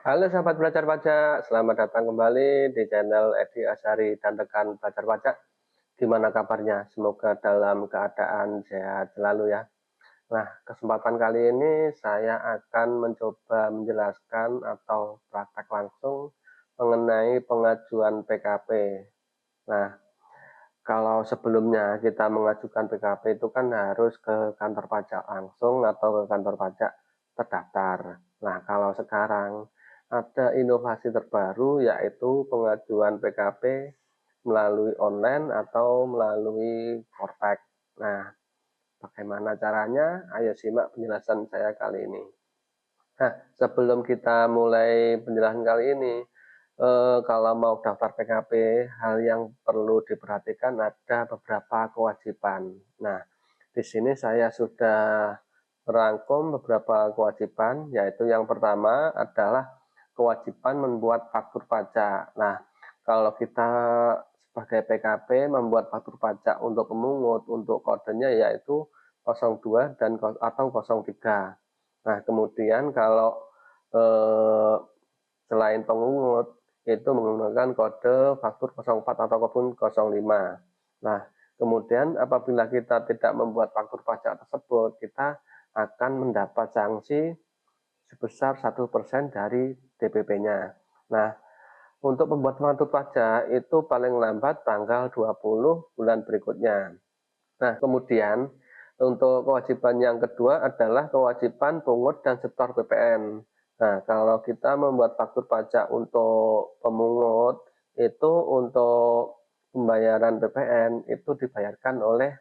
Halo sahabat belajar pajak, selamat datang kembali di channel Edi Azhari dan rekan belajar pajak. Gimana kabarnya? Semoga dalam keadaan sehat selalu ya. Nah, kesempatan kali ini saya akan mencoba menjelaskan atau praktek langsung mengenai pengajuan PKP. Nah, kalau sebelumnya kita mengajukan PKP itu kan harus ke kantor pajak langsung atau ke kantor pajak terdaftar. Nah, kalau sekarang ada inovasi terbaru yaitu pengajuan PKP melalui online atau melalui Kortek. Nah, bagaimana caranya? Ayo simak penjelasan saya kali ini. Nah, sebelum kita mulai penjelasan kali ini, kalau mau daftar PKP, hal yang perlu diperhatikan ada beberapa kewajiban. Nah, di sini saya sudah merangkum beberapa kewajiban, yaitu yang pertama adalah kewajiban membuat faktur pajak. Nah, kalau kita sebagai PKP membuat faktur pajak untuk pemungut, untuk kodenya yaitu 02 dan atau 03. Nah, kemudian kalau selain pemungut itu menggunakan kode faktur 04 ataupun 05. Nah, kemudian apabila kita tidak membuat faktur pajak tersebut, kita akan mendapat sanksi sebesar 1% dari DPP-nya. Nah, untuk pembuat faktur pajak itu paling lambat tanggal 20 bulan berikutnya. Nah, kemudian untuk kewajiban yang kedua adalah kewajiban pungut dan setor PPN. Nah, kalau kita membuat faktur pajak untuk pemungut, itu untuk pembayaran PPN itu dibayarkan oleh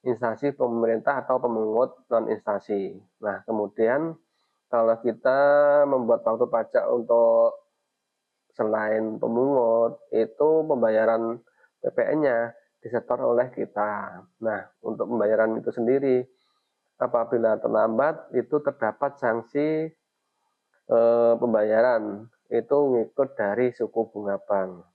instansi pemerintah atau pemungut non-instansi. Nah, kemudian kalau kita membuat faktur pajak untuk selain pemungut, itu pembayaran PPN-nya disetor oleh kita. Nah, untuk pembayaran itu sendiri, apabila terlambat, itu terdapat sanksi pembayaran, itu ngikut dari suku bunga bank.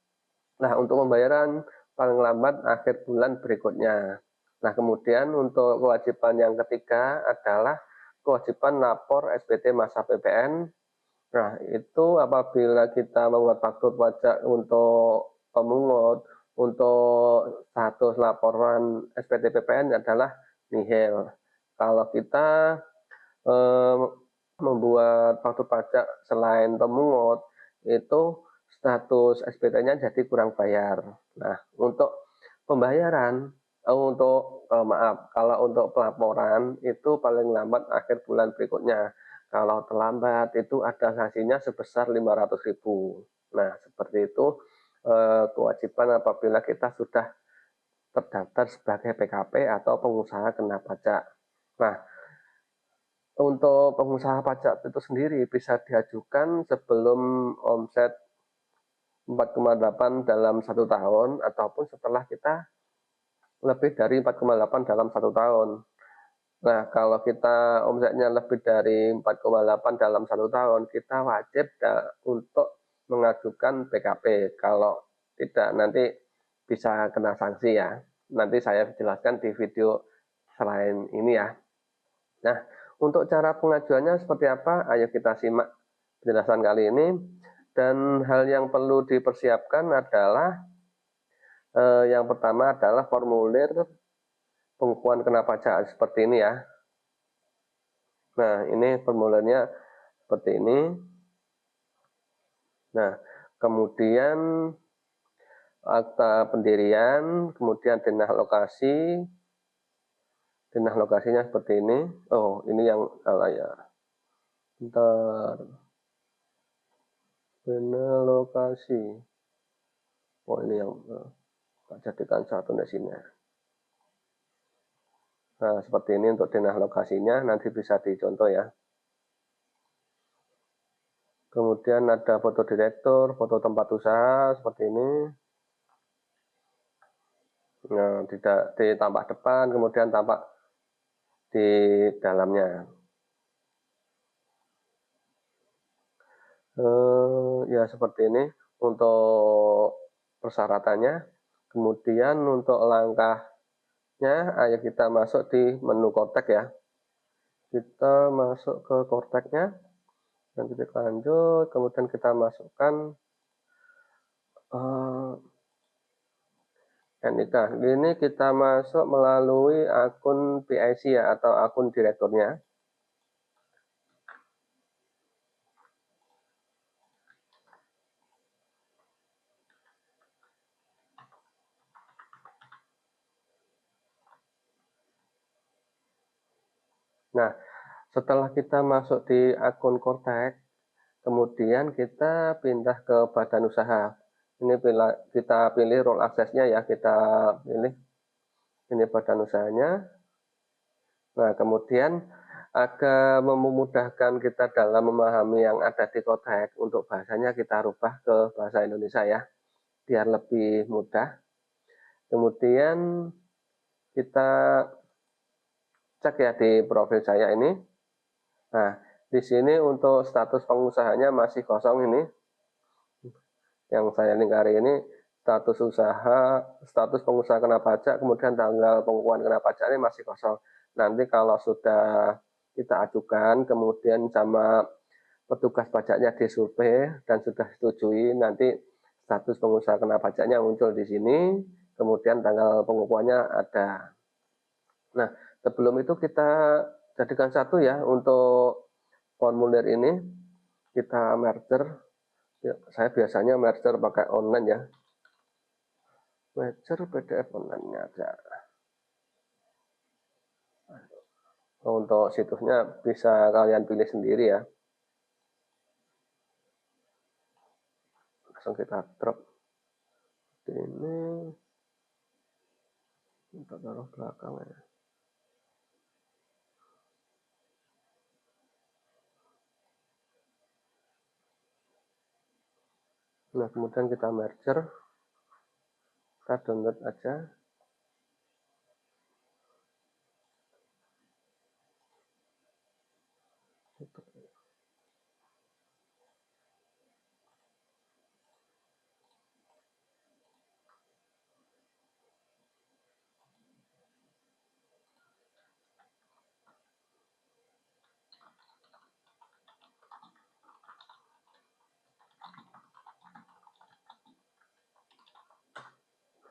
Nah, untuk pembayaran paling lambat akhir bulan berikutnya. Nah, kemudian untuk kewajiban yang ketiga adalah kewajiban lapor SPT masa PPN. Nah, itu apabila kita membuat faktur pajak untuk pemungut, untuk status laporan SPT PPN adalah nihil. Kalau kita membuat faktur pajak selain pemungut, itu status SPT-nya jadi kurang bayar. Nah, untuk pembayaran, kalau untuk pelaporan itu paling lambat akhir bulan berikutnya. Kalau terlambat itu ada sanksinya sebesar 500.000. Nah, seperti itu kewajiban apabila kita sudah terdaftar sebagai PKP atau pengusaha kena pajak. Nah, untuk pengusaha pajak itu sendiri bisa diajukan sebelum omset 4,8 dalam 1 tahun ataupun setelah kita lebih dari 4,8 dalam 1 tahun. Nah, kalau kita omsetnya lebih dari 4,8 dalam 1 tahun, kita wajib untuk mengajukan PKP. Kalau tidak, nanti bisa kena sanksi ya. Nanti saya jelaskan di video selain ini ya. Nah, untuk cara pengajuannya seperti apa? Ayo kita simak penjelasan kali ini. Dan hal yang perlu dipersiapkan adalah yang pertama adalah formulir pengakuan kena pajak seperti ini ya. Nah, ini formulirnya seperti ini. Nah, kemudian akta pendirian, kemudian denah lokasi. Denah lokasinya seperti ini. Oh, ini yang salah ya. Bentar. Denah lokasi. Oh, ini yang tak jadikan satu di sini. Nah, seperti ini untuk denah lokasinya, nanti bisa dicontoh ya. Kemudian ada foto direktur, foto tempat usaha seperti ini. Nah, tidak ditambah depan, kemudian tampak di dalamnya. Ya seperti ini untuk persyaratannya. Kemudian untuk langkahnya, ayo kita masuk di menu Kortek ya. Kita masuk ke Korteknya. dan titik lanjut, kemudian kita masukkan NIK. Ini kita masuk melalui akun PIC ya, atau akun direkturnya. Nah, setelah kita masuk di akun Kortek, kemudian kita pindah ke badan usaha. Ini kita pilih role aksesnya ya, kita pilih ini badan usahanya. Nah, kemudian agar memudahkan kita dalam memahami yang ada di Kortek, untuk bahasanya kita rubah ke bahasa Indonesia ya, biar lebih mudah. Kemudian kita cek ya di profil saya ini. Nah, di sini untuk status pengusahanya masih kosong ini. Yang saya lingkari ini status pengusaha kena pajak, kemudian tanggal pengukuhan kena pajak ini masih kosong. Nanti kalau sudah kita ajukan, kemudian sama petugas pajaknya disurvei dan sudah setujui, nanti status pengusaha kena pajaknya muncul di sini, kemudian tanggal pengukuhannya ada. Nah, sebelum itu kita jadikan satu ya, untuk formulir ini kita merger. Ya, saya biasanya merger pakai online ya. Merger PDF online aja. Untuk situsnya bisa kalian pilih sendiri ya. Langsung kita drop. Ini kita taruh belakang ya. Nah, kemudian kita merger. Kita download aja.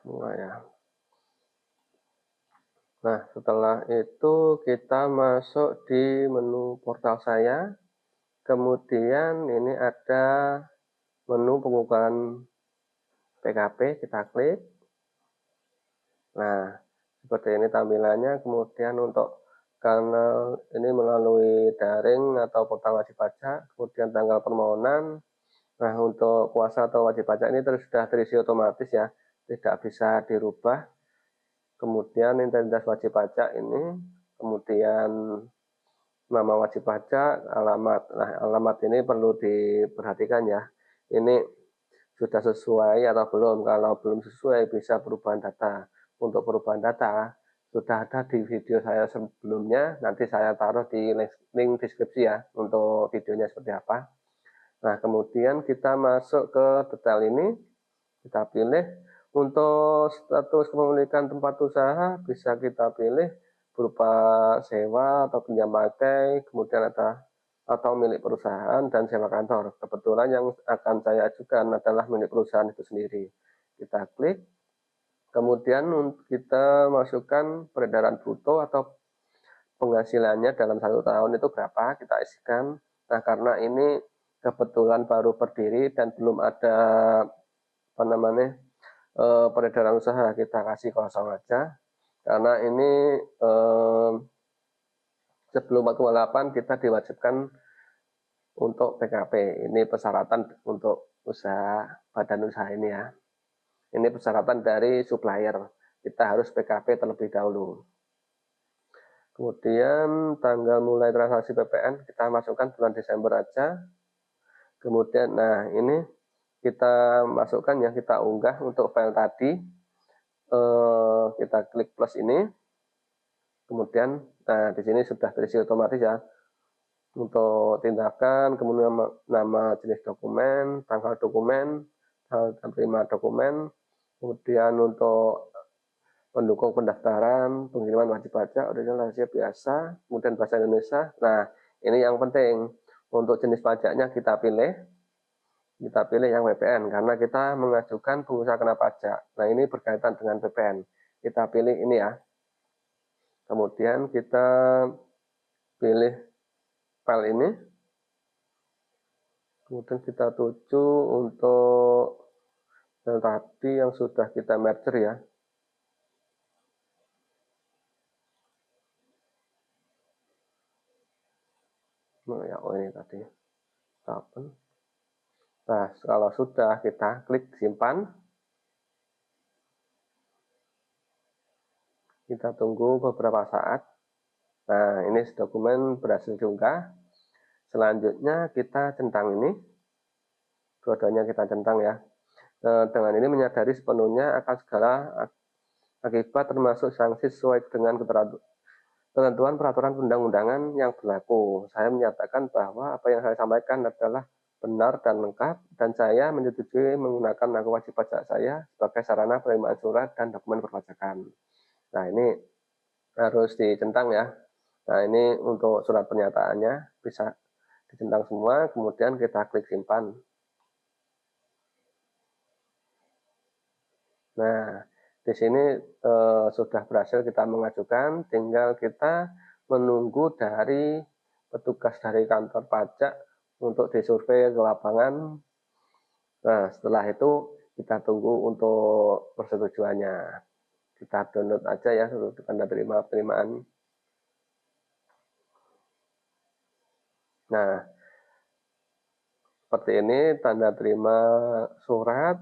Semua ya. Nah, setelah itu kita masuk di menu portal saya. Kemudian ini ada menu pengukuran PKP, kita klik. Nah, seperti ini tampilannya. Kemudian untuk kanal ini melalui daring atau portal wajib pajak, kemudian tanggal permohonan. Nah, untuk kuasa atau wajib pajak ini sudah terisi otomatis ya, tidak bisa dirubah. Kemudian identitas wajib pajak ini, kemudian nama wajib pajak, alamat. Nah, alamat ini perlu diperhatikan ya. Ini sudah sesuai atau belum. Kalau belum sesuai bisa perubahan data. Untuk perubahan data sudah ada di video saya sebelumnya. Nanti saya taruh di link deskripsi ya untuk videonya seperti apa. Nah, kemudian kita masuk ke detail ini. Kita pilih untuk status kepemilikan tempat usaha, bisa kita pilih berupa sewa atau pinjam pakai, kemudian ada atau milik perusahaan dan sewa kantor. Kebetulan yang akan saya ajukan adalah milik perusahaan itu sendiri. Kita klik, kemudian kita masukkan peredaran bruto atau penghasilannya dalam 1 tahun itu berapa, kita isikan. Nah, karena ini kebetulan baru berdiri dan belum ada peredaran usaha, kita kasih kosong aja. Karena ini sebelum 48 kita diwajibkan untuk PKP. Ini persyaratan untuk usaha badan usaha ini ya. Ini persyaratan dari supplier. Kita harus PKP terlebih dahulu. Kemudian tanggal mulai transaksi PPN kita masukkan bulan Desember aja. Kemudian nah ini kita masukkan ya, kita unggah untuk file tadi. Kita klik plus ini. Kemudian nah di sini sudah terisi otomatis ya. Untuk tindakan, kemudian nama jenis dokumen, tanggal dokumen, tanggal terima dokumen, kemudian untuk pendukung pendaftaran, pengiriman wajib pajak, original rahasia biasa, kemudian bahasa Indonesia. Nah, ini yang penting Untuk jenis pajaknya kita pilih yang PPN karena kita mengajukan pengusaha kena pajak. Nah, ini berkaitan dengan PPN. Kita pilih ini ya. Kemudian kita pilih file ini. Kemudian kita tuju untuk yang tadi yang sudah kita merger ya. Oh ini tadi. Nah, kalau sudah kita klik simpan. Kita tunggu beberapa saat. Nah, ini dokumen berhasil diunggah. Selanjutnya kita centang ini. Dua-duanya kita centang ya. Dengan ini menyadari sepenuhnya akan segala akibat termasuk sanksi sesuai dengan ketentuan peraturan undang-undangan yang berlaku. Saya menyatakan bahwa apa yang saya sampaikan adalah benar dan lengkap, dan saya menyetujui menggunakan hak wajib pajak saya sebagai sarana penerimaan surat dan dokumen perpajakan. Nah, ini harus dicentang ya. Nah, ini untuk surat pernyataannya bisa dicentang semua, kemudian kita klik simpan. Nah, di sini sudah berhasil kita mengajukan, tinggal kita menunggu dari petugas dari kantor pajak untuk disurvei ke lapangan. Nah, setelah itu kita tunggu untuk persetujuannya. Kita download aja ya tanda terima penerimaan. Nah, seperti ini tanda terima surat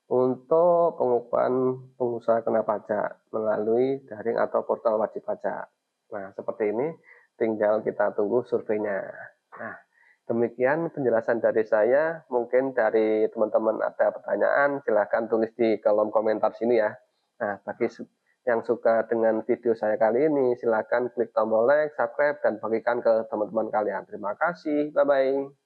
untuk pengukuhan pengusaha kena pajak melalui daring atau portal wajib pajak. Nah, seperti ini, tinggal kita tunggu surveinya. Nah, demikian penjelasan dari saya. Mungkin dari teman-teman ada pertanyaan, silahkan tulis di kolom komentar sini ya. Nah, bagi yang suka dengan video saya kali ini, silahkan klik tombol like, subscribe, dan bagikan ke teman-teman kalian. Terima kasih, bye-bye.